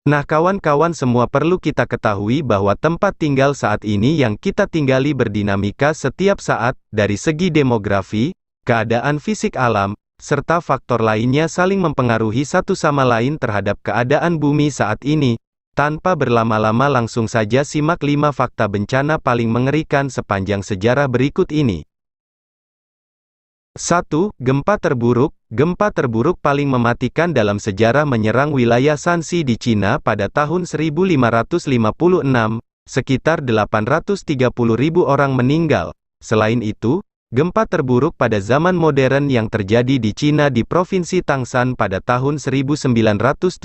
Nah kawan-kawan semua perlu kita ketahui bahwa tempat tinggal saat ini yang kita tinggali berdinamika setiap saat, dari segi demografi, keadaan fisik alam, serta faktor lainnya saling mempengaruhi satu sama lain terhadap keadaan bumi saat ini. Tanpa berlama-lama langsung saja simak 5 fakta bencana paling mengerikan sepanjang sejarah berikut ini. 1. Gempa terburuk. Gempa terburuk paling mematikan dalam sejarah menyerang wilayah Shanxi di Cina pada tahun 1556, sekitar 830.000 orang meninggal. Selain itu, gempa terburuk pada zaman modern yang terjadi di Cina di Provinsi Tangshan pada tahun 1976,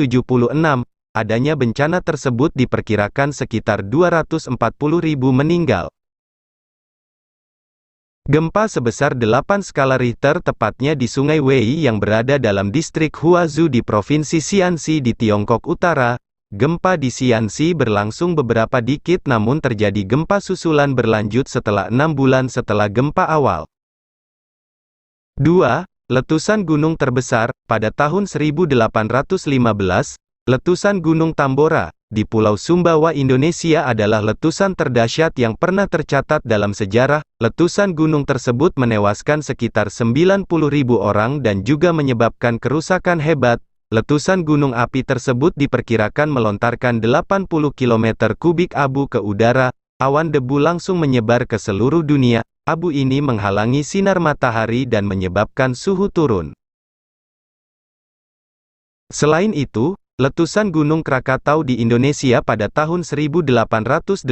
adanya bencana tersebut diperkirakan sekitar 240.000 meninggal. Gempa sebesar 8 skala Richter tepatnya di Sungai Wei yang berada dalam distrik Huazhu di Provinsi Shaanxi di Tiongkok Utara. Gempa di Shaanxi berlangsung beberapa dekade namun terjadi gempa susulan berlanjut setelah 6 bulan setelah gempa awal. 2. Letusan gunung terbesar. Pada tahun 1815, letusan Gunung Tambora, di Pulau Sumbawa Indonesia adalah letusan terdahsyat yang pernah tercatat dalam sejarah. Letusan gunung tersebut menewaskan sekitar 90.000 orang dan juga menyebabkan kerusakan hebat. Letusan gunung api tersebut diperkirakan melontarkan 80 km kubik abu ke udara. Awan debu langsung menyebar ke seluruh dunia. Abu ini menghalangi sinar matahari dan menyebabkan suhu turun. Selain itu, letusan Gunung Krakatau di Indonesia pada tahun 1883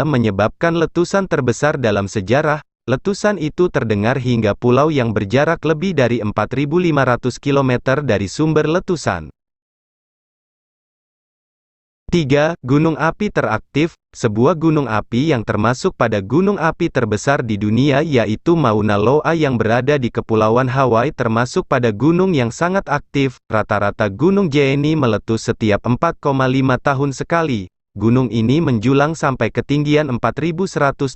menyebabkan letusan terbesar dalam sejarah. Letusan itu terdengar hingga pulau yang berjarak lebih dari 4.500 km dari sumber letusan. 3. Gunung api teraktif. Sebuah gunung api yang termasuk pada gunung api terbesar di dunia yaitu Mauna Loa yang berada di Kepulauan Hawaii termasuk pada gunung yang sangat aktif. Rata-rata gunung Jeeni meletus setiap 4,5 tahun sekali. Gunung ini menjulang sampai ketinggian 4.170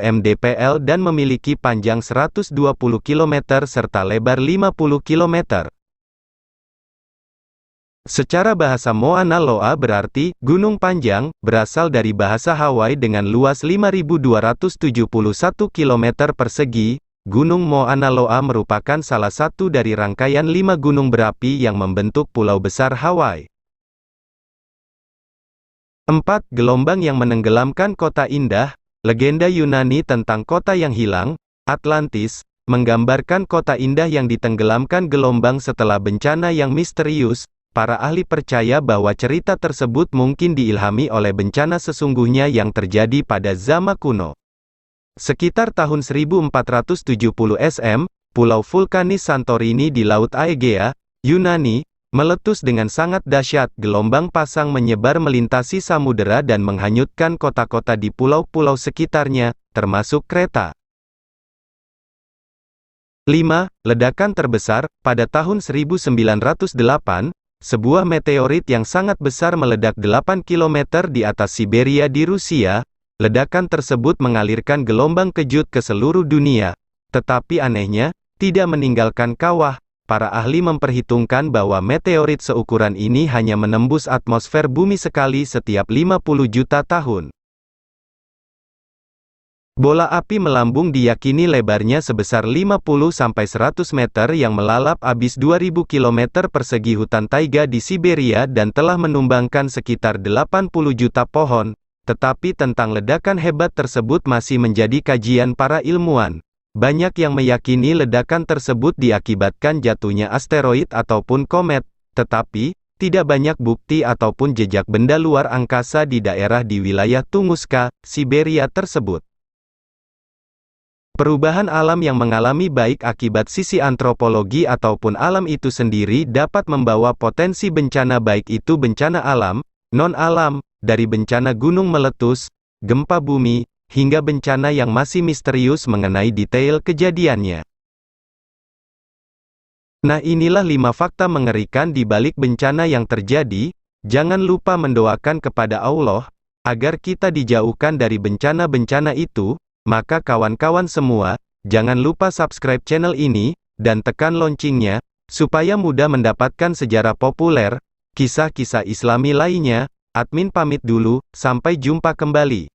mdpl dan memiliki panjang 120 km serta lebar 50 km. Secara bahasa Mauna Loa berarti gunung panjang, berasal dari bahasa Hawaii dengan luas 5.271 km persegi. Gunung Mauna Loa merupakan salah satu dari rangkaian 5 gunung berapi yang membentuk pulau besar Hawaii. 4. Gelombang yang menenggelamkan kota indah. Legenda Yunani tentang kota yang hilang, Atlantis, menggambarkan kota indah yang ditenggelamkan gelombang setelah bencana yang misterius. Para ahli percaya bahwa cerita tersebut mungkin diilhami oleh bencana sesungguhnya yang terjadi pada zaman kuno. Sekitar tahun 1470 SM, pulau vulkanis Santorini di Laut Aegea, Yunani, meletus dengan sangat dahsyat. Gelombang pasang menyebar melintasi samudera dan menghanyutkan kota-kota di pulau-pulau sekitarnya, termasuk Kreta. 5. Ledakan terbesar. Pada tahun 1908, sebuah meteorit yang sangat besar meledak 8 km di atas Siberia di Rusia. Ledakan tersebut mengalirkan gelombang kejut ke seluruh dunia. Tetapi anehnya, tidak meninggalkan kawah. Para ahli memperhitungkan bahwa meteorit seukuran ini hanya menembus atmosfer bumi sekali setiap 50 juta tahun. Bola api melambung diyakini lebarnya sebesar 50-100 meter yang melalap abis 2000 km persegi hutan taiga di Siberia dan telah menumbangkan sekitar 80 juta pohon. Tetapi tentang ledakan hebat tersebut masih menjadi kajian para ilmuwan. Banyak yang meyakini ledakan tersebut diakibatkan jatuhnya asteroid ataupun komet, tetapi tidak banyak bukti ataupun jejak benda luar angkasa di daerah di wilayah Tunguska, Siberia tersebut. Perubahan alam yang mengalami baik akibat sisi antropologi ataupun alam itu sendiri dapat membawa potensi bencana baik itu bencana alam, non-alam, dari bencana gunung meletus, gempa bumi, hingga bencana yang masih misterius mengenai detail kejadiannya. Nah inilah 5 fakta mengerikan di balik bencana yang terjadi. Jangan lupa mendoakan kepada Allah, agar kita dijauhkan dari bencana-bencana itu. Maka kawan-kawan semua, jangan lupa subscribe channel ini, dan tekan loncengnya, supaya mudah mendapatkan sejarah populer, kisah-kisah Islami lainnya. Admin pamit dulu, sampai jumpa kembali.